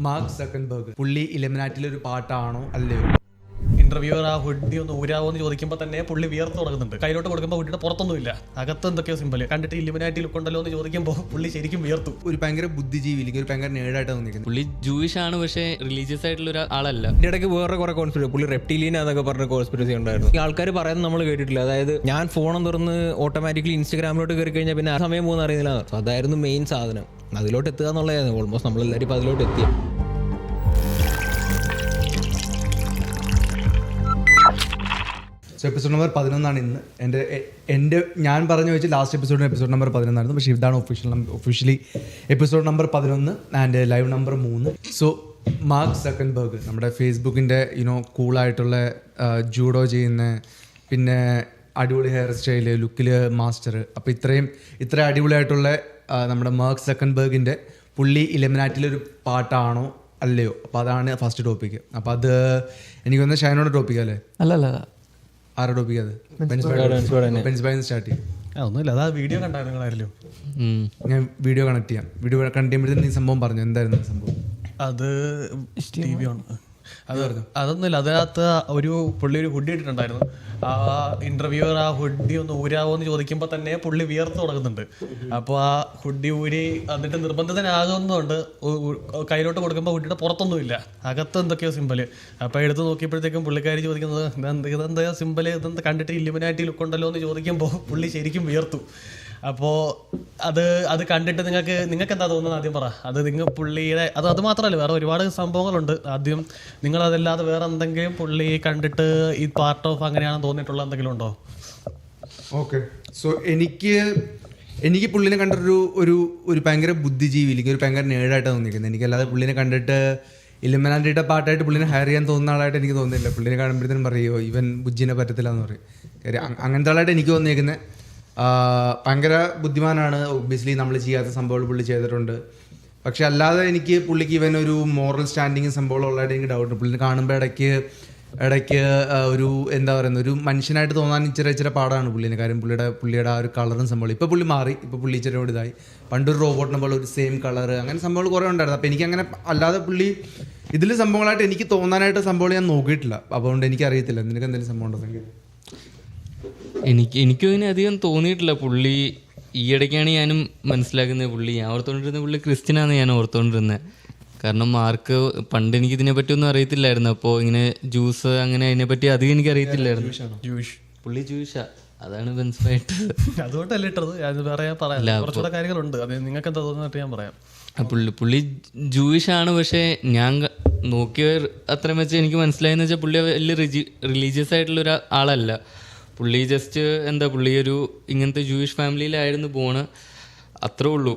Mark സക്കൻബർഗ് പുള്ളി ഇലമിനാറ്റിലെ ഒരു പാട്ടാണോ അല്ലയോ? ഇന്റർവ്യൂവർ ആ ഹുഡി ഒന്ന് ഊരാവോ എന്ന് ചോദിക്കുമ്പോൾ തന്നെ പുള്ളി വിയർത്ത് തുടങ്ങുന്നുണ്ട്. കയ്യിലോട്ട് കൊടുക്കുമ്പോൾ ഹുഡിയുടെ പുറത്തൊന്നുമില്ല, അകത്ത് എന്തൊക്കെയോ സിമ്പല് കണ്ടിട്ട് ഇലിമിനാറ്റി ലുക്ക് ഉണ്ടല്ലോ എന്ന് ചോദിക്കുമ്പോൾ പുള്ളി ശരിക്കും വിയർത്തു. ഒരു ഭയങ്കര ബുദ്ധിജീവി, അല്ലെങ്കിൽ ഒരു ഭയങ്കര നേടായിട്ട് തോന്നിക്കുന്നത്. പുള്ളി ജൂയിഷ് ആണ്, പക്ഷേ റിലീജിയസ് ആയിട്ടുള്ള ഒരു ആളല്ല. ഇതിന്റെ ഇടയ്ക്ക് വേറെ കുറെ കോൺസ്പിറസി, പുള്ളി റെപ്റ്റീലിയൻ എന്നൊക്കെ പറഞ്ഞ കോൺസ്പിറസി ഉണ്ടായിരുന്നു. ഈ ആൾക്കാർ പറയുന്നത് നമ്മൾ കേട്ടിട്ടില്ല. അതായത് ഞാൻ ഫോണും തുറന്ന് ഓട്ടോമാറ്റിക്കലി ഇൻസ്റ്റാഗ്രാമിലോട്ട് കയറി കഴിഞ്ഞാൽ പിന്നെ ആ സമയം പോകുന്ന അറിയുന്നില്ല. അതായിരുന്നു മെയിൻ സാധനം. അതിലോട്ട് എത്തുക എന്നുള്ളതായിരുന്നു. ഓൾമോസ്റ്റ് നമ്മളെല്ലാവരും ഇപ്പോൾ അതിലോട്ട് എത്തി. സോ എപ്പിസോഡ് നമ്പർ 11 ഇന്ന്. എൻ്റെ ഞാൻ പറഞ്ഞു വെച്ച് ലാസ്റ്റ് എപ്പിസോഡ് നമ്പർ 11 പക്ഷേ ഇതാണ് officially episode number 11 and live number 3. So Mark Zuckerberg, നമ്മുടെ ഫേസ്ബുക്കിൻ്റെ കൂളായിട്ടുള്ള ജൂഡോ ചെയ്യുന്ന, പിന്നെ അടിപൊളി ഹെയർ സ്റ്റൈല്, ലുക്കിൽ മാസ്റ്റർ. അപ്പോൾ ഇത്ര അടിപൊളിയായിട്ടുള്ള നമ്മുടെ മാർക്ക് സക്കൻബർഗിൻ്റെ പുള്ളി ഇലമിനാറ്റിലൊരു പാട്ടാണോ അല്ലയോ? അപ്പോൾ അതാണ് ഫസ്റ്റ് ടോപ്പിക്ക്. അപ്പോൾ അത് എനിക്ക് വന്ന ഷൈനോടെ ടോപ്പിക്കല്ലേ? അല്ല, ആരുടെ ടോപ്പിക് അത്? ബെൻസ്ബൈന്ന് സ്റ്റാർട്ട് ചെയ്യും. ഒന്നുമില്ല, അതാ വീഡിയോ കണ്ടായിരുന്നു നിങ്ങളായാലും. ഞാൻ വീഡിയോ കണക്ട് ചെയ്യാം. വീഡിയോ കണക്ട് ചെയ്യുമ്പോഴത്തേക്കും നീ സംഭവം പറഞ്ഞു. എന്തായിരുന്നു സംഭവം? അത് TV ആണ്. അതൊന്നുമില്ല, അതിനകത്ത് പുള്ളി ഒരു ഹുഡി ഇട്ടിട്ടുണ്ടായിരുന്നു. ആ ഇന്റർവ്യൂവർ ആ ഹുഡി ഒന്ന് ഊരാവോ എന്ന് ചോദിക്കുമ്പോൾ തന്നെ പുള്ളി വിയർത്ത് തുടങ്ങുന്നുണ്ട്. അപ്പോൾ ആ ഹുഡി ഊരി എന്നിട്ട് നിർബന്ധിതനാകുന്നുണ്ട്. കയ്യിലോട്ട് കൊടുക്കുമ്പോൾ ഹുഡിയുടെ പുറത്തൊന്നുമില്ല, അകത്ത് എന്തൊക്കെയോ സിമ്പല്. അപ്പോൾ എടുത്ത് നോക്കിയപ്പോഴത്തേക്കും പുള്ളിക്കാരി ചോദിക്കുന്നത് ഇതെന്താ സിമ്പല്, ഇതെന്താ കണ്ടിട്ട് ഇലിമിനാറ്റി ലുക്ക് ഉണ്ടല്ലോ എന്ന് ചോദിക്കുമ്പോൾ പുള്ളി ശരിക്കും വിയർത്തു. അപ്പോൾ അത് കണ്ടിട്ട് നിങ്ങൾക്ക് എന്താ തോന്നുന്നത്? ആദ്യം പറ. അത് പുള്ളിയുടെ അത് മാത്രമല്ല, വേറെ ഒരുപാട് സംഭവങ്ങളുണ്ട്. ആദ്യം നിങ്ങളതല്ലാതെ വേറെ എന്തെങ്കിലും പുള്ളി കണ്ടിട്ട് ഈ പാർട്ട് ഓഫ് അങ്ങനെയാണെന്ന് തോന്നിയിട്ടുള്ള എന്തെങ്കിലും ഉണ്ടോ? ഓക്കെ, സോ എനിക്ക് പുള്ളിനെ കണ്ടൊരു ഒരു ഭയങ്കര ബുദ്ധിജീവി, അല്ലെങ്കിൽ ഒരു ഭയങ്കര നേടായിട്ട് തോന്നിയിരിക്കുന്നത്. എനിക്കല്ലാതെ പുള്ളിനെ കണ്ടിട്ട് ഇലിമിനാറ്റിയുടെ പാട്ടായിട്ട് പുള്ളിനെ ഹയർ ചെയ്യാൻ തോന്നുന്ന ആളായിട്ട് എനിക്ക് തോന്നുന്നില്ല. പുള്ളിനെ കാണുമ്പോഴത്തേനും പറയുമോ ഇവൻ ബുജ്ജിനെ പറ്റത്തില്ല എന്ന് പറയും. കാര്യം അങ്ങനത്തെ ആളായിട്ട് എനിക്ക് തോന്നിയിരിക്കുന്നത്. ഭയങ്കര ബുദ്ധിമാനാണ്. ഒബ്വിയസ്ലി നമ്മൾ ചെയ്യാത്ത സംഭവങ്ങൾ പുള്ളി ചെയ്തിട്ടുണ്ട്. പക്ഷെ അല്ലാതെ എനിക്ക് പുള്ളിക്ക് ഇവൻ ഒരു മോറൽ സ്റ്റാൻഡിങ് സംഭവമുള്ളതായിട്ട് എനിക്ക് ഡൗട്ട്. പുള്ളിനെ കാണുമ്പോൾ ഇടയ്ക്ക് ഒരു എന്താ പറയുന്നത്, ഒരു മനുഷ്യനായിട്ട് തോന്നാൻ ഇച്ചിരി പാടാണ് പുള്ളിനെ. കാര്യം പുള്ളിയുടെ ആ ഒരു കളറും സംഭവം ഇപ്പോൾ പുള്ളി മാറി. ഇപ്പോൾ പുള്ളി ഇച്ചിരി കൂടി ഇതായി. പണ്ടൊരു റോബോട്ടിനെ പോലെ ഒരു സെയിം കളർ, അങ്ങനെ സംഭവങ്ങൾ കുറേ ഉണ്ടായിരുന്നു. അപ്പോൾ എനിക്കങ്ങനെ അല്ലാതെ പുള്ളി ഇതിൽ സംഭവങ്ങളായിട്ട് എനിക്ക് തോന്നാനായിട്ട് സംഭവങ്ങൾ ഞാൻ നോക്കിയിട്ടില്ല. അതുകൊണ്ട് എനിക്കറിയത്തില്ല. നിനക്ക് എന്തെങ്കിലും സംഭവം ഉണ്ടെങ്കിൽ? എനിക്കും അതിന് അധികം തോന്നിയിട്ടില്ല. പുള്ളി ഈയിടയ്ക്കാണ് ഞാനും മനസ്സിലാക്കുന്നത്. ഞാൻ ഓർത്തുകൊണ്ടിരുന്നത് പുള്ളി ക്രിസ്ത്യനാണ് ഞാൻ ഓർത്തുകൊണ്ടിരുന്നത്. കാരണം മാർക്ക് പണ്ട് എനിക്ക് ഇതിനെപ്പറ്റി ഒന്നും അറിയത്തില്ലായിരുന്നു. അപ്പോൾ ഇങ്ങനെ ജ്യൂസ് അങ്ങനെ അതിനെപ്പറ്റി അധികം എനിക്ക് അറിയത്തില്ലായിരുന്നു. പുള്ളി ജൂയിഷാ, അതാണ് ബെൻസ്ബൈറ്റ്. അതുകൊണ്ടല്ലേ ഇട്ടത്. അത് പറയാം, കുറച്ചുകൂടെ കാര്യങ്ങളുണ്ട്. അത് നിങ്ങൾക്ക് എന്താ തോന്നുന്നിട്ട് ഞാൻ പറയാം. പുള്ളി ജൂയിഷ് ആണ്, പക്ഷേ ഞാൻ നോക്കിയ അത്രയും വെച്ച് എനിക്ക് മനസ്സിലായെന്ന് വെച്ചാൽ പുള്ളി വലിയ റിലീജിയസ് ആയിട്ടുള്ള ആളല്ല. പുള്ളി ജസ്റ്റ് പുള്ളി ഒരു ഇങ്ങനത്തെ ജൂയിഷ് ഫാമിലിയിലായിരുന്നു പോണ്, അത്രേ ഉള്ളൂ.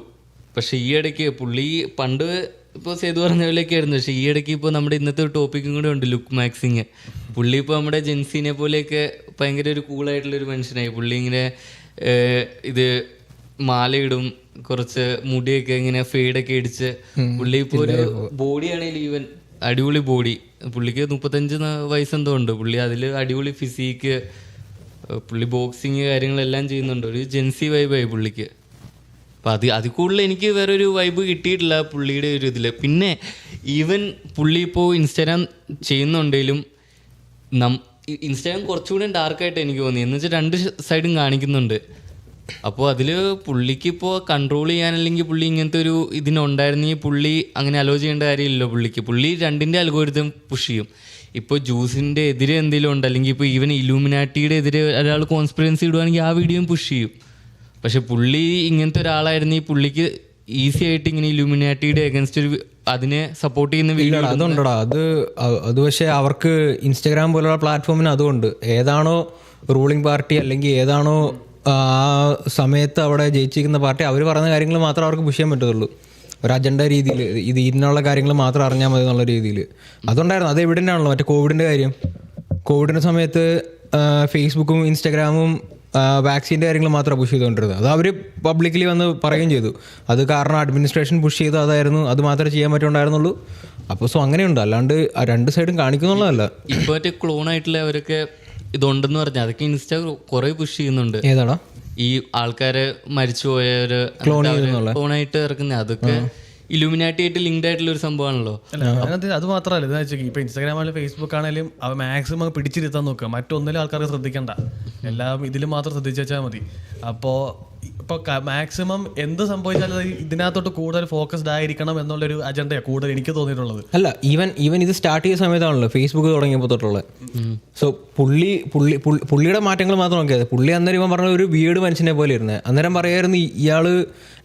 പക്ഷെ ഈ ഇടയ്ക്ക് പുള്ളി പണ്ട് ഇപ്പോൾ സേതു പറഞ്ഞ പോലെയൊക്കെ ആയിരുന്നു. പക്ഷേ ഈ ഇടയ്ക്ക് ഇപ്പോൾ നമ്മുടെ ഇന്നത്തെ ഒരു ടോപ്പിക്കും കൂടെ ഉണ്ട്, ലുക്ക് മാക്സിങ്. പുള്ളി ഇപ്പോൾ നമ്മുടെ ജെൻസിനെ പോലെയൊക്കെ ഭയങ്കര ഒരു കൂളായിട്ടുള്ളൊരു മനുഷ്യനായി. പുള്ളി ഇങ്ങനെ ഇത് മാലയിടും, കുറച്ച് മുടിയൊക്കെ ഇങ്ങനെ ഫെയ്ഡൊക്കെ ഇടിച്ച് പുള്ളി ഇപ്പോൾ ഒരു ബോഡിയാണെങ്കിൽ ഈവൻ അടിപൊളി ബോഡി. പുള്ളിക്ക് 35 വയസ്സെന്തോ ഉണ്ട്. പുള്ളി അതിൽ അടിപൊളി ഫിസിക്ക്, പുള്ളി ബോക്സിങ് കാര്യങ്ങളെല്ലാം ചെയ്യുന്നുണ്ട്. ഒരു ജെൻസി വൈബായി പുള്ളിക്ക്. അപ്പം അതിൽ കൂടുതൽ എനിക്ക് വേറൊരു വൈബ് കിട്ടിയിട്ടില്ല പുള്ളിയുടെ ഒരു ഇതിൽ. പിന്നെ ഈവൻ പുള്ളി ഇപ്പോൾ ഇൻസ്റ്റാഗ്രാം ചെയ്യുന്നുണ്ടെങ്കിലും ഇൻസ്റ്റാഗ്രാം കുറച്ചുകൂടി ഡാർക്കായിട്ട് എനിക്ക് തോന്നി. എന്ന് വെച്ചാൽ 2 സൈഡും കാണിക്കുന്നുണ്ട്. അപ്പോൾ അതിൽ പുള്ളിക്ക് ഇപ്പോൾ കൺട്രോൾ ചെയ്യാൻ, അല്ലെങ്കിൽ പുള്ളി ഇങ്ങനത്തെ ഒരു ഇതിനുണ്ടായിരുന്നെങ്കിൽ പുള്ളി അങ്ങനെ അലോ ചെയ്യേണ്ട കാര്യമില്ലല്ലോ പുള്ളിക്ക്. പുള്ളി 2ൻ്റെ അൽഗോരിതം പുഷ് ചെയ്യും. ഇപ്പോൾ ജ്യൂസിൻ്റെ എതിരെ എന്തെങ്കിലും ഉണ്ട്, അല്ലെങ്കിൽ ഇപ്പോൾ ഈവൻ ഇലൂമിനാറ്റിയുടെ എതിരെ ഒരാൾ കോൺസ്പിറൻസി ഇടുവാണെങ്കിൽ ആ വീഡിയോയും പുഷ് ചെയ്യും. പക്ഷെ പുള്ളി ഇങ്ങനത്തെ ഒരാളായിരുന്നു, ഈ പുള്ളിക്ക് ഈസി ആയിട്ട് ഇങ്ങനെ ഇലൂമിനാറ്റിയുടെ അഗൻസ്റ്റ് ഒരു അതിനെ സപ്പോർട്ട് ചെയ്യുന്ന വീഡിയോ അതുകൊണ്ടടാ. അത് പക്ഷേ അവർക്ക് ഇൻസ്റ്റാഗ്രാം പോലുള്ള പ്ലാറ്റ്ഫോമിന് അതുകൊണ്ട് ഏതാണോ റൂളിംഗ് പാർട്ടി, അല്ലെങ്കിൽ ഏതാണോ ആ സമയത്ത് അവിടെ ജയിച്ചിരിക്കുന്ന പാർട്ടി, അവർ പറയുന്ന കാര്യങ്ങൾ മാത്രം അവർക്ക് പുഷ് ചെയ്യാൻ പറ്റത്തുള്ളൂ. ഒരു അജണ്ട രീതിയിൽ ഇതിനുള്ള കാര്യങ്ങൾ മാത്രം അറിഞ്ഞാൽ മതി എന്നുള്ള രീതിയിൽ അതുണ്ടായിരുന്നു. അത് എവിഡൻ്റ് ആണല്ലോ. മറ്റേ കോവിഡിൻ്റെ സമയത്ത് ഫേസ്ബുക്കും ഇൻസ്റ്റാഗ്രാമും വാക്സിൻ്റെ കാര്യങ്ങൾ മാത്രം പുഷ് ചെയ്തുകൊണ്ടിരുന്നത്. അത് അവർ പബ്ലിക്കലി വന്ന് പറയുകയും ചെയ്തു. അത് കാരണം അഡ്മിനിസ്ട്രേഷൻ പുഷ് ചെയ്തു, അതായിരുന്നു, അത് മാത്രമേ ചെയ്യാൻ പറ്റുണ്ടായിരുന്നുള്ളൂ. അപ്പോൾ അങ്ങനെയുണ്ട്, അല്ലാണ്ട് 2 സൈഡും കാണിക്കുന്നുള്ളതല്ല. ഇപ്പോൾ മറ്റേ ക്ലോണായിട്ടുള്ള അവരൊക്കെ ഇതുണ്ടെന്ന് പറഞ്ഞാൽ അതൊക്കെ ഇൻസ്റ്റാ കുറേ പുഷ് ചെയ്യുന്നുണ്ട്. ഏതാണോ ഈ ആൾക്കാരെ മരിച്ചുപോയവര് ക്ലോണായിട്ട് ഇറക്കുന്ന അതൊക്കെ ഇലുമിനാറ്റി ആയിട്ട് ലിങ്ക്ഡ് ആയിട്ടുള്ള ഒരു സംഭവമാണല്ലോ. അതിനകത്ത് അത് മാത്രമല്ല, ഇതെന്ന് വെച്ചാൽ ഇപ്പൊ ഇൻസ്റ്റാഗ്രാം ആണെങ്കിലും ഫേസ്ബുക്ക് ആണെങ്കിലും അവ മാക്സിമം പിടിച്ചിരുത്താൻ നോക്കുക. മറ്റൊന്നിലും ആൾക്കാർക്ക് ശ്രദ്ധിക്കണ്ട, എല്ലാം ഇതിലും മാത്രം ശ്രദ്ധിച്ചു വെച്ചാൽ മതി. അപ്പോൾ ഇപ്പൊ മാക്സിമം എന്ത് സംഭവിച്ചാലും ഇതിനകത്തോട്ട് കൂടുതൽ ഫോക്കസ്ഡ് ആയിരിക്കണം എന്നുള്ളൊരു അജണ്ടയാണ് കൂടുതൽ എനിക്ക് തോന്നിയിട്ടുള്ളത്. അല്ല, ഈവൻ ഇത് സ്റ്റാർട്ട് ചെയ്ത സമയത്താണല്ലോ ഫേസ്ബുക്ക് തുടങ്ങിയപ്പോൾ തൊട്ടുള്ളത്. സോ പുള്ളിയുടെ മാറ്റങ്ങൾ മാത്രം നോക്കിയത്. പുള്ളി അന്നേരം ഇവൻ പറഞ്ഞ ഒരു വീട് മനുഷ്യനെ പോലെ ഇരുന്നത്. അന്നേരം പറയായിരുന്നു ഇയാള്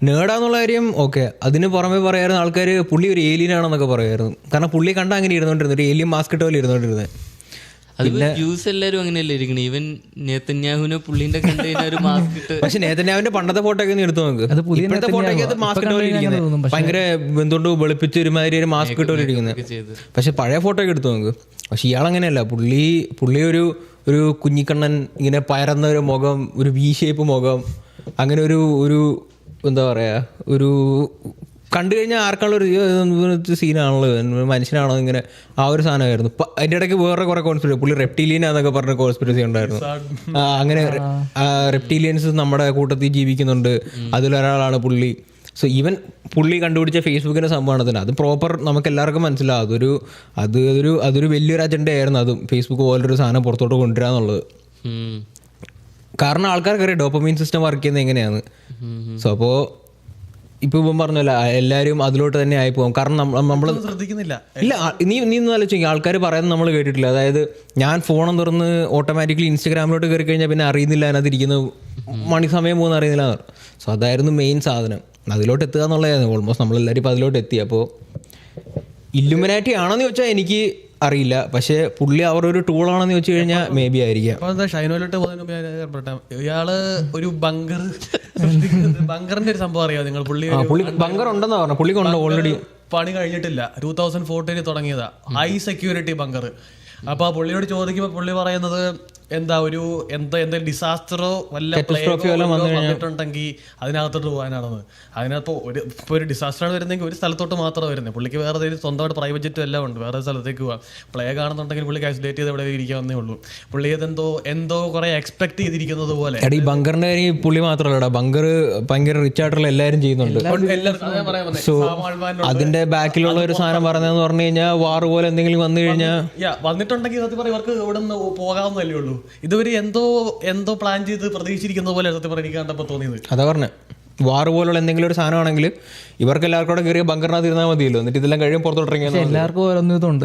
നേടാന്നുള്ള കാര്യം ഓക്കെ, അതിന് പുറമെ പറയായിരുന്നു ആൾക്കാർ പുള്ളി ഒരു ഏലിയനാണെന്നൊക്കെ പറയായിരുന്നു. കാരണം പുള്ളി കണ്ട അങ്ങനെ ഇരുന്നോണ്ടിരുന്നത്, ഒരു ഏലിയൻ മാസ്ക് ഇട്ട് പോലെ ഇരുന്നോണ്ടിരുന്നത്. അതിപ്പോ യൂസ് എല്ലാരും അങ്ങനെയല്ലേ ഇരിക്കണേ. ഈവൻ നെതന്യാഹുവിനെ പുള്ളിന്റെ കണ്ടു ഒരു മാസ്ക് ഇട്ട്. പക്ഷെ നെതന്യാഹുവിന്റെ പണ്ടത്തെ ഫോട്ടോ ഒക്കെ എടുത്തു നോക്ക്, ഇപ്പോഴത്തെ ഫോട്ടോയ്ക്ക് മാസ്ക് ഇട്ട് പോലെ ഇരിക്കുന്നത്, ഭയങ്കര എന്തുകൊണ്ട് വെളുപ്പിച്ച് ഒരുമാതിരി ഒരു മാസ്ക് ഇട്ട് പോലെ ഇരിക്കുന്നത്. പക്ഷെ പഴയ ഫോട്ടോ ഒക്കെ എടുത്തു നോക്ക്. പക്ഷെ ഇയാളങ്ങനെയല്ല, പുള്ളി ഒരു കുഞ്ഞിക്കണ്ണൻ, ഇങ്ങനെ പരന്ന ഒരു മുഖം, ഒരു വി ഷേപ്പ് മുഖം, അങ്ങനെ ഒരു എന്താ പറയാ, ഒരു കണ്ടു കഴിഞ്ഞാൽ ആർക്കുള്ള ഒരു സീനാണല്ലോ, മനുഷ്യനാണോ ഇങ്ങനെ, ആ ഒരു സാധനമായിരുന്നു. അതിൻ്റെ ഇടയ്ക്ക് വേറെ കുറെ കോൺസ്പിറസി, പുള്ളി റെപ്റ്റീലിയനാന്നൊക്കെ പറഞ്ഞ കോൺസ്പിറസി ഉണ്ടായിരുന്നു. അങ്ങനെ റെപ്റ്റീലിയൻസ് നമ്മുടെ കൂട്ടത്തിൽ ജീവിക്കുന്നുണ്ട്, അതിലൊരാളാണ് പുള്ളി. സോ ഈവൻ പുള്ളി കണ്ടുപിടിച്ച ഫേസ്ബുക്കിൻ്റെ സംഭവമാണ് തന്നെ. അത് പ്രോപ്പർ നമുക്ക് എല്ലാവർക്കും മനസ്സിലാവും. അതൊരു വലിയൊരു അജണ്ട ആയിരുന്നു അതും, ഫേസ്ബുക്ക് പോലൊരു സാധനം പുറത്തോട്ട് കൊണ്ടുവരിക എന്നുള്ളത്. കാരണം ആൾക്കാർക്കറിയാം ഡോപ്പമൈൻ സിസ്റ്റം വർക്ക് ചെയ്യുന്നത് എങ്ങനെയാണ്. സോ അപ്പോൾ ഇപ്പൊ ഇപ്പം പറഞ്ഞല്ല, എല്ലാവരും അതിലോട്ട് തന്നെ ആയി പോകും. കാരണം നമ്മൾ ശ്രദ്ധിക്കുന്നില്ല. ഇല്ല, നീ ഒന്ന് ആലോചിക്കും, ആൾക്കാർ പറയുന്നത് നമ്മൾ കേട്ടിട്ടില്ല. അതായത് ഞാൻ ഫോണും തുറന്ന് ഓട്ടോമാറ്റിക്കലി ഇൻസ്റ്റഗ്രാമിലോട്ട് കയറി കഴിഞ്ഞാൽ പിന്നെ അറിയുന്നില്ല അതിനകത്ത് ഇരിക്കുന്ന സമയം പോകുന്ന അറിയുന്നില്ല. സോ അതായിരുന്നു മെയിൻ സാധനം, അതിലോട്ട് എത്തുക എന്നുള്ളതായിരുന്നു. ഓൾമോസ്റ്റ് നമ്മളെല്ലാവരും ഇപ്പം അതിലോട്ട് എത്തി. അപ്പോൾ ഇല്ലുമിനാറ്റി ആണെന്ന് ചോദിച്ചാൽ എനിക്ക് അറിയില്ല, പക്ഷെ പുള്ളി അവരുടെ ഒരു ടൂളാണെന്ന് ചോദിച്ചു കഴിഞ്ഞാൽ മേ ബി ആയിരിക്കാം. അപ്പോൾ എന്താ ഷൈനോയിലോട്ട് പോകുന്നതിന് ഇയാള് ഒരു ബങ്കറിന്റെ ഒരു സംഭവം അറിയാം നിങ്ങൾ? പുള്ളി ബങ്കർ ഉണ്ടെന്ന് പറഞ്ഞു. പുള്ളി കൊണ്ട് ഓൾറെഡി പണി കഴിഞ്ഞിട്ടില്ല, 2014 തുടങ്ങിയതാ, ഹൈ സെക്യൂരിറ്റി ബങ്കർ. അപ്പൊ പുള്ളിയോട് ചോദിക്കുമ്പോൾ പുള്ളി പറയുന്നത് എന്തെങ്കിലും ഡിസാസ്റ്ററോ വല്ല വന്നിട്ടുണ്ടെങ്കിൽ അതിനകത്തോട്ട് പോകാനാണെന്ന്. അതിനകത്ത് ഒരു ഡിസാസ്റ്ററാണ് വരുന്നതെങ്കിൽ ഒരു സ്ഥലത്തോട്ട് മാത്രമേ വരുന്നത്. പുള്ളിക്ക് വേറെ സ്വന്തമായിട്ട് പ്രൈവറ്റ് ജെറ്റും എല്ലാം ഉണ്ട്, വേറെ സ്ഥലത്തേക്ക് പോകാം. പ്ലേഗ് ആണെന്നുണ്ടെങ്കിൽ പുള്ളിക്ക് ഐസൊലേറ്റ് ചെയ്ത് എവിടെ ഇരിക്കാവുന്നേ ഉള്ളൂ. പുള്ളി എന്തോ കുറെ എക്സ്പെക്ട് ചെയ്തിരിക്കുന്നത് പോലെ. ഈ ബങ്കറിന്റെ കാര്യം പുള്ളി മാത്രമല്ല, ബങ്കർ ഭയങ്കര റിച്ച് ആയിട്ടുള്ള എല്ലാവരും ചെയ്യുന്നുണ്ട്. സോ അതിന്റെ ബാക്കിലുള്ള ഒരു സാധനം പറഞ്ഞതെന്ന് പറഞ്ഞു കഴിഞ്ഞാൽ വാർ പോലെ എന്തെങ്കിലും വന്നു കഴിഞ്ഞാൽ വന്നിട്ടുണ്ടെങ്കിൽ സത്യം പറയാം ഇവർക്ക് ഇവിടെ നിന്ന് പോകാവുന്നല്ലേ ഉള്ളൂ. ഇതുവരെ എന്തോ പ്ലാൻ ചെയ്ത് പ്രതീക്ഷിച്ചിരിക്കുന്ന പോലെ സത്യം പറയാൻ എനിക്ക് കണ്ടപ്പോൾ തോന്നിയത്. അതാ പറഞ്ഞത്, വാർ പോലുള്ള എന്തെങ്കിലും ഒരു സാധനമാണെങ്കിൽ ഇവർക്ക് എല്ലാവർക്കും കൂടെ കയറിയ ബങ്കറിനകത്ത് ഇരുന്നാൽ മതിയല്ലോ, എന്നിട്ട് ഇതെല്ലാം കഴിയും പുറത്തോട്ടിറങ്ങിയാൽ എല്ലാവർക്കും ഓരോന്നിതുണ്ട്.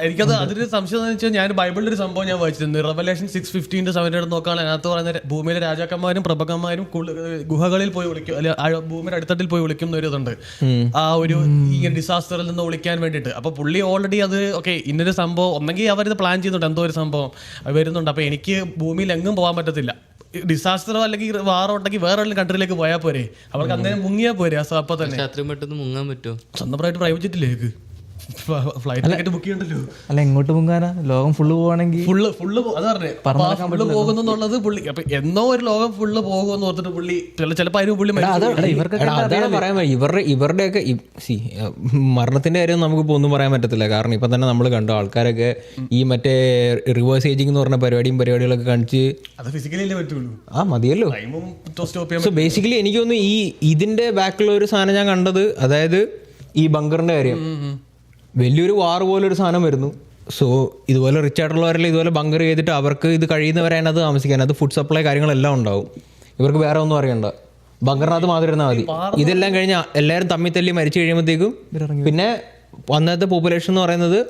എനിക്കത് അതിന്റെ സംശയം എന്ന് വെച്ചാൽ, ഞാൻ ബൈബിളിൽ ഒരു സംഭവം ഞാൻ വായിച്ചിരുന്നു, Revelation 6:15 സമയത്ത് നോക്കുകയാണെങ്കിൽ അതിനകത്ത് പറയുന്ന ഭൂമിയിലെ രാജാക്കന്മാരും പ്രഭുക്കന്മാരും ഗുഹകളിൽ പോയി വിളിക്കും, അല്ലെ ഭൂമിയുടെ അടിത്തട്ടിൽ പോയി വിളിക്കുന്ന ഒരു ഇതുണ്ട്, ആ ഒരു ഈ ഡിസാസ്റ്ററിൽ നിന്ന് വിളിക്കാൻ വേണ്ടിയിട്ട്. അപ്പൊ പുള്ളി ഓൾറെഡി അത് ഓക്കെ ഇന്നൊരു സംഭവം ഒന്നെങ്കിൽ അവരിത് പ്ലാൻ ചെയ്യുന്നുണ്ട്, എന്തോ ഒരു സംഭവം വരുന്നുണ്ട്. അപ്പൊ എനിക്ക് ഭൂമിയിൽ എങ്ങും പോകാൻ പറ്റത്തില്ല, ഡിസാസ്റ്ററോ അല്ലെങ്കിൽ വാറോ ഉണ്ടെങ്കിൽ വേറെ കൺട്രിയിലേക്ക് പോയാൽ പോരെ, അവർക്ക് അന്നേരം മുങ്ങിയാൽ പോരെ. അപ്പൊ തന്നെ അത്രയും പെട്ടെന്ന് മുങ്ങാൻ പറ്റുമോ? സ്വന്തമായിട്ട് പ്രൈവറ്റ് ജെറ്റിലേക്ക് ഫ്ലൈറ്റ് ടിക്കറ്റ് ബുക്ക് ചെയ്യണ്ടല്ലോ. അല്ല, എങ്ങോട്ട് മുങ്ങാനാ? ലോകം ഫുള്ള് പോവാണെങ്കിൽ ഫുള്ള് അത് പറഞ്ഞേ ഫുള്ള് പോകുന്നുള്ളത് പുള്ളി. അപ്പൊ എന്നോ ഒരു ലോകം ഫുള്ള് പോകുമെന്ന് ഓർത്തിട്ട് പുള്ളി ചിലപ്പോ അതിന് പുള്ളി ഇവരുടെയൊക്കെ മരണത്തിന്റെ കാര്യം നമുക്കിപ്പോ ഒന്നും പറയാൻ പറ്റത്തില്ല. കാരണം ഇപ്പൊ തന്നെ നമ്മൾ കണ്ടു ആൾക്കാരൊക്കെ ഈ മറ്റേ റിവേഴ്സ് ഏജിങ് എന്ന് പറഞ്ഞ പരിപാടികളൊക്കെ കാണിച്ച് അത് ഫിസിക്കലി പറ്റുള്ളൂ. മതിയല്ലോ. സോ ബേസിക്കലി എനിക്ക് തോന്നുന്നു ഇതിന്റെ ബാക്കിലുള്ള ഒരു സാധനം ഞാൻ കണ്ടത്, അതായത് ഈ ബങ്കറിന്റെ കാര്യം, വലിയൊരു വാർ പോലെ ഒരു സാധനം വരുന്നു. സോ ഇതുപോലെ റിച്ച് ആയിട്ടുള്ളവരെല്ലാം ഇതുപോലെ ബങ്കർ ചെയ്തിട്ട് അവർക്ക് ഇത് കഴിയുന്നവരെ അതിനകത്ത് താമസിക്കാൻ, അത് ഫുഡ് സപ്ലൈ കാര്യങ്ങളെല്ലാം ഉണ്ടാവും. ഇവർക്ക് വേറെ ഒന്നും അറിയണ്ട, ബങ്കറിനകത്ത് മാത്രം ഇരുന്നാൽ മതി. ഇതെല്ലാം കഴിഞ്ഞാൽ എല്ലാവരും തമ്മിൽ തല്ലി മരിച്ചു കഴിയുമ്പോഴത്തേക്കും പിന്നെ അന്നത്തെ പോപ്പുലേഷൻ എന്ന് പറയുന്നത്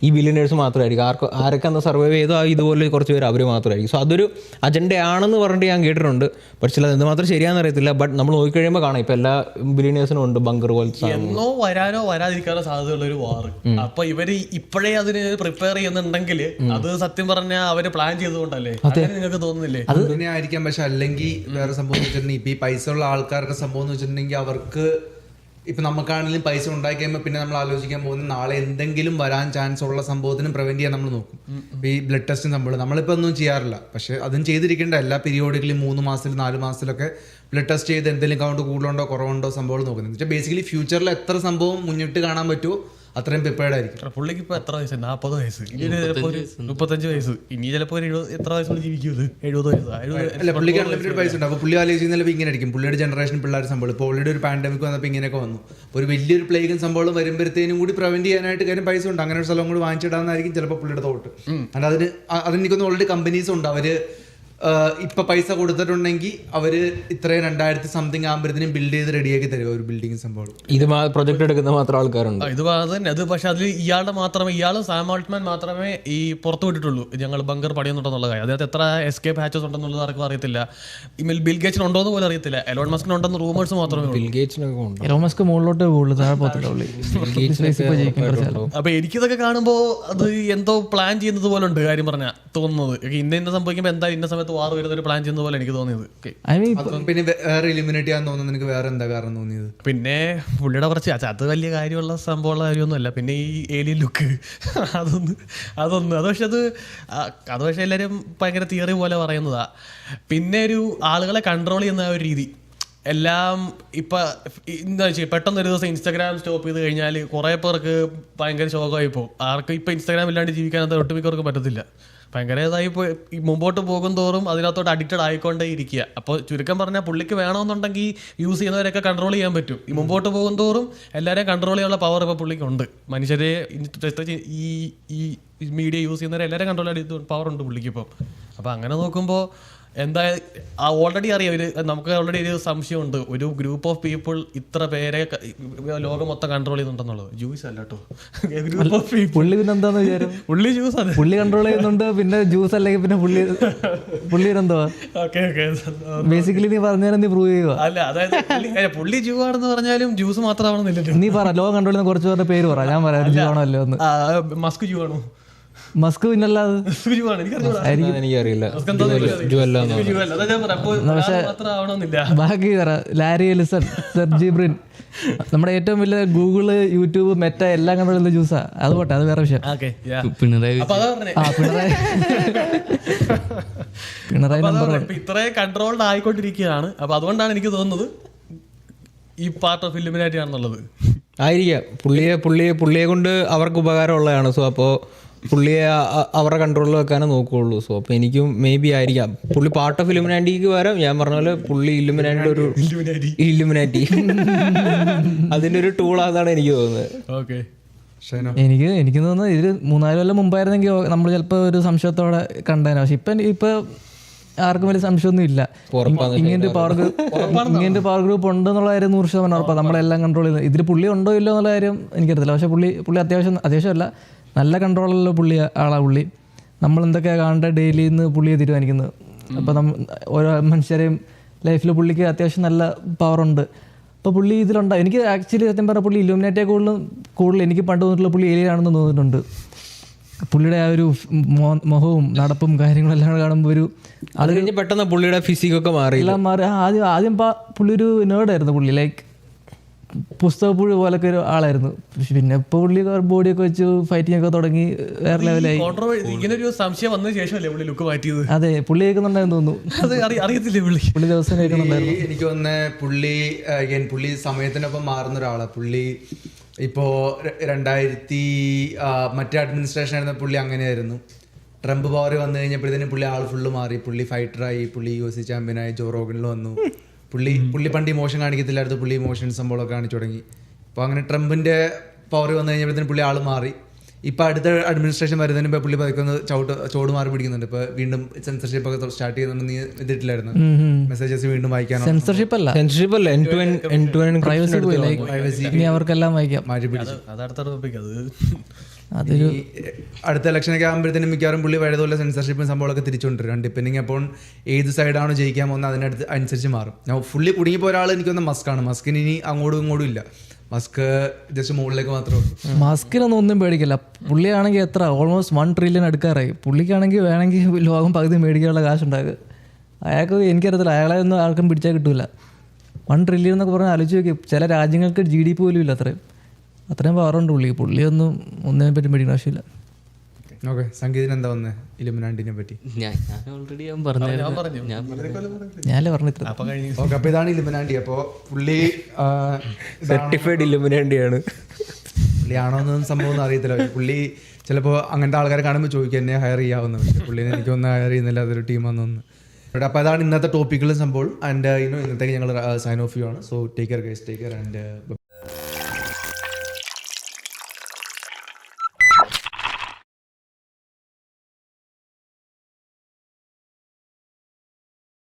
ഈ ബില്യനേഴ്സ് മാത്രമായിരിക്കും. ആരൊക്കെ അന്ന് സർവൈവ് ചെയ്തോ ഇതുപോലെ കുറച്ച് പേര് അവർ മാത്രമായിരിക്കും. സോ അതൊരു അജണ്ടയാണെന്ന് പറഞ്ഞിട്ട് ഞാൻ കേട്ടിട്ടുണ്ട്. പക്ഷേ അത് എന്തുമാത്രം ശരിയാണെന്ന് അറിയത്തില്ല. ബട്ട് നമ്മൾ നോക്കിക്കഴിയുമ്പോൾ കാണാം ഇപ്പം എല്ലാ ബില്യനേഴ്സിനും ഉണ്ട് ബങ്കർ പോലത്തെ. എന്നോ വരാനോ വരാതിരിക്കാനോ സാധ്യതയുള്ള ഒരു വാർ. അപ്പൊ ഇവര് ഇപ്പോഴേ അതിന് പ്രിപ്പയർ ചെയ്യുന്നുണ്ടെങ്കിൽ അത് സത്യം പറഞ്ഞാൽ അവര് പ്ലാൻ ചെയ്തുകൊണ്ടല്ലേ? നിങ്ങൾക്ക് തോന്നുന്നില്ലേ? അത് തന്നെ ആയിരിക്കാം. പക്ഷെ അല്ലെങ്കിൽ വേറെ സംഭവം എന്ന് വെച്ചിട്ടുണ്ടെങ്കിൽ ഇപ്പൊ ഈ പൈസ ഉള്ള ആൾക്കാർക്ക് സംഭവം എന്ന് വെച്ചിട്ടുണ്ടെങ്കിൽ അവർക്ക് ഇപ്പം നമുക്കാണെങ്കിലും പൈസ ഉണ്ടാക്കി കഴിയുമ്പോൾ പിന്നെ നമ്മൾ ആലോചിക്കാൻ പോകുന്നത് നാളെ എന്തെങ്കിലും വരാൻ ചാൻസ് ഉള്ള സംഭവത്തിനും പ്രിവെന്റ് ചെയ്യാൻ നമ്മൾ നോക്കും. ഈ ബ്ലഡ് ടെസ്റ്റും സംഭവം നമ്മളിപ്പോൾ ഒന്നും ചെയ്യാറില്ല, പക്ഷെ അതും ചെയ്തിരിക്കേണ്ട. എല്ലാ പീരിയോഡിക്കലും 3 മാസത്തിൽ 4 മാസത്തിലൊക്കെ ബ്ലഡ് ടെസ്റ്റ് ചെയ്ത് എന്തെങ്കിലും കൗണ്ട് കൂടുതലുണ്ടോ കുറവുണ്ടോ സംഭവം നോക്കുന്നത്. എന്ന് വെച്ചാൽ ബേസിക്കലി ഫ്യൂച്ചറിൽ എത്ര സംഭവം മുന്നിട്ട് കാണാൻ പറ്റുമോ അത്രയും പ്രിപ്പയർഡ് ആയിരിക്കും. പുള്ളിക്ക് ഇപ്പൊ എത്ര വയസ്സ്? 40 വയസ്സ്, ഇനി ചിലപ്പോൾ 35 വയസ്സ്, ഇനി ചിലപ്പോൾ എത്ര വയസ്സുകൊണ്ട് ജീവിക്കുന്നത്? 70 വയസ്സ്. അല്ല, പുള്ളിക്ക് അൺലിമിറ്റഡ് പൈസ ഉണ്ട്. അപ്പോൾ പുള്ളി ആലോചിക്കുന്നതിൽ ഇങ്ങനെ ആയിരിക്കും പുള്ളിയുടെ ജനറേഷൻ പിള്ളേർ സംഭവം. ഇപ്പോൾ ഓൾറെഡി ഒരു പാൻഡമിക് വന്നപ്പോൾ ഇങ്ങനെയൊക്കെ വന്നു. ഒരു വലിയൊരു പ്ലേഗും സംഭവം വരുമ്പോഴത്തേനും കൂടി പ്രിവെന്റ് ചെയ്യാനായിട്ട് കാര്യം പൈസ ഉണ്ട്, അങ്ങനെ ഒരു സ്ഥലം കൂടി വാങ്ങിച്ചിടാന്നായിരിക്കും ചിലപ്പോൾ പുള്ളിയുടെ തോട്ട്. അല്ല, അതിനെനിക്കൊന്ന് ഓൾറെഡി കമ്പനീസ് ഉണ്ട്, അവര് ഇപ്പൊ പൈസ കൊടുത്തിട്ടുണ്ടെങ്കിൽ അവര് ഇത്രയും 2000 സംതിങ് ആകുമ്പോഴത്തേനും ബിൽഡ് ചെയ്ത് റെഡിയാക്കി തരും ഒരു ബിൽഡിംഗ് സംഭവം. ഇത് പ്രൊജക്ട് എടുക്കുന്ന മാത്രം ആൾക്കാരുണ്ട്. ഇത് തന്നെ അത്. പക്ഷെ അതിൽ ഇയാളും സാം ആൾട്ട്മാൻ മാത്രമേ ഈ പുറത്തു വിട്ടിട്ടുള്ളൂ ഞങ്ങൾ ബങ്കർ പണിയുന്നുണ്ടെന്നുള്ള കാര്യം. അദ്ദേഹത്തെ എത്ര എസ്കേപ്പ് ഹാച്ചസ് ഉണ്ടെന്നുള്ളത് ആർക്കും അറിയത്തില്ല. ബിൽ ഗേറ്റ്സിന് ഉണ്ടോന്ന് പോലും അറിയത്തില്ല. എലോൺ മസ്കിന് ഉണ്ടെന്ന് റൂമേഴ്സ് മാത്രമേ. ബിൽ ഗേറ്റ്സിനൊക്കെ ഉണ്ട്. എലോൺ മസ്ക് മുകളിലോട്ട് പോകുള്ളൂ, താഴെ പോകത്തില്ല. അപ്പൊ എനിക്കിതൊക്കെ കാണുമ്പോൾ അത് എന്തോ പ്ലാൻ ചെയ്യുന്നത് പോലെ ഉണ്ട് കാര്യം പറഞ്ഞാൽ തോന്നുന്നത്. ഇന്ന സംഭവിക്കുമ്പോൾ എന്താ ഇന്ന സമയത്ത് വാർ വരുന്ന ഒരു പ്ലാൻ ചെയ്യുന്ന പോലെ എനിക്ക് തോന്നിയത്. പിന്നെ വേറെ എലിമിനേറ്റ് ചെയ്യാൻ തോന്നുന്നു. നിനക്ക് വേറെ എന്താ കാരണം തോന്നിയത്? പിന്നെ പുള്ളിയുടെ കുറച്ച് അത് വലിയ കാര്യമുള്ള സംഭവമുള്ള കാര്യമൊന്നുമല്ല. പിന്നെ ഈ ഏലിയൻ ലുക്ക് അതൊന്ന് അത് പക്ഷെ എല്ലാവരും ഭയങ്കര തിയറി പോലെ പറയുന്നതാ. പിന്നെ ഒരു ആളുകളെ കൺട്രോൾ ചെയ്യുന്ന ഒരു രീതി എല്ലാം ഇപ്പം എന്താ വെച്ചാൽ പെട്ടെന്ന് ഒരു ദിവസം ഇൻസ്റ്റാഗ്രാം സ്റ്റോപ്പ് ചെയ്ത് കഴിഞ്ഞാൽ കുറേ പേർക്ക് ഭയങ്കര ശോകമായി പോകും. ആർക്കും ഇപ്പം ഇൻസ്റ്റാഗ്രാം ഇല്ലാണ്ട് ജീവിക്കാനത് ഒട്ടുമിക്കവർക്ക് പറ്റത്തില്ല. ഭയങ്കര ഇതായി മുമ്പോട്ട് പോകും തോറും അതിനകത്തോട്ട് അഡിക്റ്റഡ് ആയിക്കൊണ്ടേ ഇരിക്കുക. അപ്പോൾ ചുരുക്കം പറഞ്ഞാൽ പുള്ളിക്ക് വേണമെന്നുണ്ടെങ്കിൽ യൂസ് ചെയ്യുന്നവരൊക്കെ കൺട്രോൾ ചെയ്യാൻ പറ്റും. ഈ മുമ്പോട്ട് പോകും തോറും എല്ലാവരെയും കൺട്രോൾ ചെയ്യാനുള്ള പവർ ഇപ്പോൾ പുള്ളിക്കുണ്ട്. മനുഷ്യരെ ഈ മീഡിയ യൂസ് ചെയ്യുന്നവരെ എല്ലാവരെയും കൺട്രോൾ ചെയ്യാൻ പവർ ഉണ്ട് പുള്ളിക്കിപ്പം. അപ്പോൾ അങ്ങനെ നോക്കുമ്പോൾ എന്തായാലും ഓൾറെഡി അറിയാം, നമുക്ക് ഓൾറെഡി ഒരു സംശയമുണ്ട്. ഒരു ഗ്രൂപ്പ് ഓഫ് പീപ്പിൾ ഇത്ര പേരെ ലോകം മൊത്തം കൺട്രോൾ ചെയ്യുന്നുണ്ടെന്നുള്ളത്. ജ്യൂസ് അല്ല കേട്ടോ, ഗ്രൂപ്പ് ഓഫ് പീപ്പിൾ. പുള്ളി പിന്നെ എന്താന്ന് വിചാരം? പുള്ളി ജ്യൂസ് ആണ്, പുള്ളി കൺട്രോൾ ചെയ്യുന്നുണ്ട്. പിന്നെ ജ്യൂസ് അല്ലെങ്കിൽ പിന്നെ പുള്ളി എന്തുവാ ബേസിക്കലി നീ പറഞ്ഞാലും നീ പ്രൂവ് ചെയ്യുക. അല്ല, അതായത് പുള്ളി ജ്യൂ ആണെന്ന് പറഞ്ഞാലും ജ്യൂസ് മാത്രമാണെന്നില്ലല്ലോ. നീ പറ, ലോകം കൺട്രോൾ ചെയ്യുന്ന കുറച്ച് പേരുടെ പേര് പറ, ഞാൻ പറയാം ജ്യൂ ആണോ അല്ലോ എന്ന്. മസ്ക് ജ്യൂ ആണോ? മസ്ക് പിന്നല്ലാതെ എനിക്കറിയില്ല. ബാക്കി പറ. ലാരി എലിസൺ, സെർജി ബ്രിൻ, നമ്മുടെ ഏറ്റവും വലിയ ഗൂഗിള്, യൂട്യൂബ്, മെറ്റ എല്ലാം കണ്ടുള്ള ജ്യൂസാ. അത് പോട്ടെ, അത് വേറെ വിഷയം. പിണറായി നമ്പർ ഇത്രയും കൺട്രോൾഡ് ആയിക്കൊണ്ടിരിക്കുകയാണ്. അപ്പൊ അതുകൊണ്ടാണ് എനിക്ക് തോന്നുന്നത് ഈ പാർട്ട് ഓഫ് ഇലുമിനാറ്റി ആണെന്നുള്ളത്. ആയിരിക്കാം. പുള്ളിയെ കൊണ്ട് അവർക്ക് ഉപകാരമുള്ളതാണ്. സോ അപ്പോൾ പുള്ളിയെ അവരുടെ കൺട്രോളിൽ വെക്കാനേ നോക്കുകയുള്ളൂ. സോ അപ്പോൾ എനിക്കും മേ ബി ആയിരിക്കാം പുള്ളി പാർട്ട് ഓഫ് ഇലുമിനാറ്റിക്ക് പകരം ഞാൻ പറഞ്ഞ പോലെ പുള്ളി ഇലുമിനാറ്റിയുടെ ഒരു ഇലുമിനാറ്റി അതിൻ്റെ ഒരു ടൂൾ ആണെന്നാണ് എനിക്ക് തോന്നുന്നത്. ഓക്കെ, എനിക്ക് തോന്നുന്നത് ഇത് 3-4 കൊല്ലം മുമ്പായിരുന്നെങ്കിൽ നമ്മൾ ചിലപ്പോൾ ഒരു സംശയത്തോടെ കണ്ടേനെ. പക്ഷെ ഇപ്പൊ ആർക്കും വലിയ സംശയമൊന്നും ഇല്ല. ഇങ്ങനൊരു പവർ ഗ്രൂപ്പ് ഉണ്ടെന്നുള്ള കാര്യം 100% ഉറപ്പാണ്. നമ്മളെല്ലാം കൺട്രോൾ ചെയ്യുന്നത്. ഇതിൽ പുള്ളി ഉണ്ടോ ഇല്ലോ എന്നുള്ള കാര്യം എനിക്കറിയത്തില്ല. പക്ഷെ പുള്ളി അത്യാവശ്യമല്ല, നല്ല കൺട്രോളുള്ള പുള്ളി. നമ്മളെന്തൊക്കെയാണ് കാണേണ്ട ഡെയിലി നിന്ന് പുള്ളിയെ തീരുമാനിക്കുന്നത്. അപ്പോൾ ഓരോ മനുഷ്യരെയും ലൈഫിൽ പുള്ളിക്ക് അത്യാവശ്യം നല്ല പവറുണ്ട്. അപ്പോൾ പുള്ളി ഇതിലുണ്ട്. എനിക്ക് ആക്ച്വലി സത്യം പറഞ്ഞാൽ പുള്ളി ഇലുമിനാറ്റിയെ കൂടുതൽ എനിക്ക് പണ്ട് തോന്നിയിട്ടുള്ള പുള്ളി ഏലിയനാണെന്ന് തോന്നിയിട്ടുണ്ട്. പുള്ളിയുടെ ആ ഒരു മുഖവും നടപ്പും കാര്യങ്ങളെല്ലാം കാണുമ്പോൾ ഒരു അത് കഴിഞ്ഞ് പെട്ടെന്ന് പുള്ളിയുടെ ഫിസിക്കൊക്കെ എല്ലാം മാറി. ആദ്യം പുള്ളി ഒരു നേർഡായിരുന്നു. പുള്ളി ലൈക്ക് പുസ്തകപ്പുഴ പോലൊക്കെ ഒരു ആളായിരുന്നു. പിന്നെ ഇപ്പോൾ പുള്ളി ബോഡിയൊക്കെ വെച്ച് ഫൈറ്റിംഗ് ഒക്കെ തുടങ്ങി വേറെ ലെവലായി. ഇങ്ങനൊരു സംശയം വന്നതിന് ശേഷമല്ലേ പുള്ളി ലുക്ക് മാറ്റിയത്? അതെ, പുള്ളി കേൾക്കുന്നുണ്ടായിരുന്നു തോന്നുന്നു. അറിയത്തില്ലേ പുള്ളി ദിവസം കേൾക്കുന്നുണ്ടായിരുന്നു. എനിക്ക് തോന്നുന്നത് പുള്ളി സമയത്തിനൊപ്പം മാറുന്ന ഒരാളാണ്. പുള്ളി ഇപ്പോൾ 2000 മറ്റേ അഡ്മിനിസ്ട്രേഷൻ ആയിരുന്ന പുള്ളി അങ്ങനെയായിരുന്നു. ട്രംപ് പവർ വന്നു കഴിഞ്ഞപ്പോഴത്തേനും പുള്ളി ആൾ ഫുള്ള് മാറി. പുള്ളി ഫൈറ്ററായി, പുള്ളി UFC ചാമ്പ്യനായി, ജോ റോഗനിൽ വന്നു. പുള്ളി പണ്ട് ഇമോഷൻ കാണിക്കത്തില്ലായിരുന്നു, പുള്ളി ഇമോഷൻ സംഭവമൊക്കെ കാണിച്ചു തുടങ്ങി. അപ്പോൾ അങ്ങനെ ട്രംപിൻ്റെ പവർ വന്നു കഴിഞ്ഞപ്പോഴത്തേനും പുള്ളി ആൾ മാറി. ഇപ്പം അടുത്ത അഡ്മിനിസ്ട്രേഷൻ വരുന്നതിന് മുമ്പ് പുള്ളി പതുക്കെ ചോട് മാറി പിടിക്കുന്നുണ്ട്. ഇപ്പോൾ വീണ്ടും സെൻസർഷിപ്പ് ഒക്കെ സ്റ്റാർട്ട് ചെയ്യുന്നുണ്ട്. നീ ഇതിട്ടില്ലായിരുന്നു മെസ്സേജസ് വീണ്ടും വായിക്കാനോ? സെൻസർഷിപ്പ് അല്ല, അവർക്കെല്ലാം വായിക്കാം. മാറ്റി പിടിച്ചു. അതൊരു അടുത്ത ഇലക്ഷനൊക്കെ ആകുമ്പോഴത്തേനും മിക്കവാറും പുള്ളി പഴയതുപോലെ സെൻസർഷിപ്പും സംഭവങ്ങളൊക്കെ തിരിച്ചുകൊണ്ടിരും. ഡിപ്പെൻഡിങ് അപ്പോൾ ഏത് സൈഡാണോ ജയിക്കാൻ പോകുന്നത് അതിനടുത്ത് അനുസരിച്ച് മാറും. ഞാൻ ഫുള്ളി കുടുങ്ങിപ്പോൾ ഒരാൾ എനിക്കൊന്ന് മസ്കാണ്. മസ്കിന് ഇനി അങ്ങോട്ടും ഇങ്ങോട്ടും ഇല്ല. മസ്ക് ജസ്റ്റ് മുകളിലേക്ക് മാത്രമേ ഉള്ളൂ. മസ്കിനൊന്നും ഒന്നും പേടിക്കില്ല. പുള്ളിയാണെങ്കിൽ എത്ര ഓൾമോസ്റ്റ് 1 ട്രില്യൺ എടുക്കാറായി. പുള്ളിക്കാണെങ്കിൽ വേണമെങ്കിൽ ലോകം പകുതി മേടിക്കാനുള്ള കാശുണ്ടാക്കുക. അയാൾക്ക് എനിക്കറിയത്തില്ല, അയാളെ ഒന്നും ആർക്കും പിടിച്ചാൽ കിട്ടൂല. 1 ട്രില്യൺ എന്നൊക്കെ പറഞ്ഞാൽ ആലോചിച്ച് നോക്കി. ചില രാജ്യങ്ങൾക്ക് GDP പോലും ഇല്ല. അത്രയും പവറുണ്ട് ഒന്നിനെ പറ്റി പേടിക്കുന്ന ആവശ്യമില്ല. ഓക്കെ, സംഗീതത്തിന് എന്താ വന്നത് ഇലുമിനാറ്റിനെ പറ്റി? ഞാനല്ലേ പറഞ്ഞിട്ട്. ഓക്കെ, അപ്പോൾ ഇതാണ് ഇലുമിനാറ്റി. അപ്പോൾ പുള്ളി സർട്ടിഫൈഡ് ഇലുമിനാറ്റിയാണ്. പുള്ളിയാണോ എന്നൊന്നും സംഭവം ഒന്നും അറിയത്തില്ല. പുള്ളി ചിലപ്പോൾ അങ്ങനത്തെ ആൾക്കാരെ കാണുമ്പോൾ ചോദിക്കും എന്നെ ഹയർ ചെയ്യാവുന്ന, പക്ഷേ പുള്ളിനെ എനിക്കൊന്നും ഹയർ ചെയ്യുന്നില്ല, അതൊരു ടീമാണെന്നൊന്ന്. അപ്പോൾ അതാണ് ഇന്നത്തെ ടോപ്പിക്കുകളും സംഭവം. ആൻഡ് ഇന്നത്തേക്ക് ഞങ്ങൾ സൈൻ ഓഫ് ചെയ്യുവാണ്. So take care guys, take care and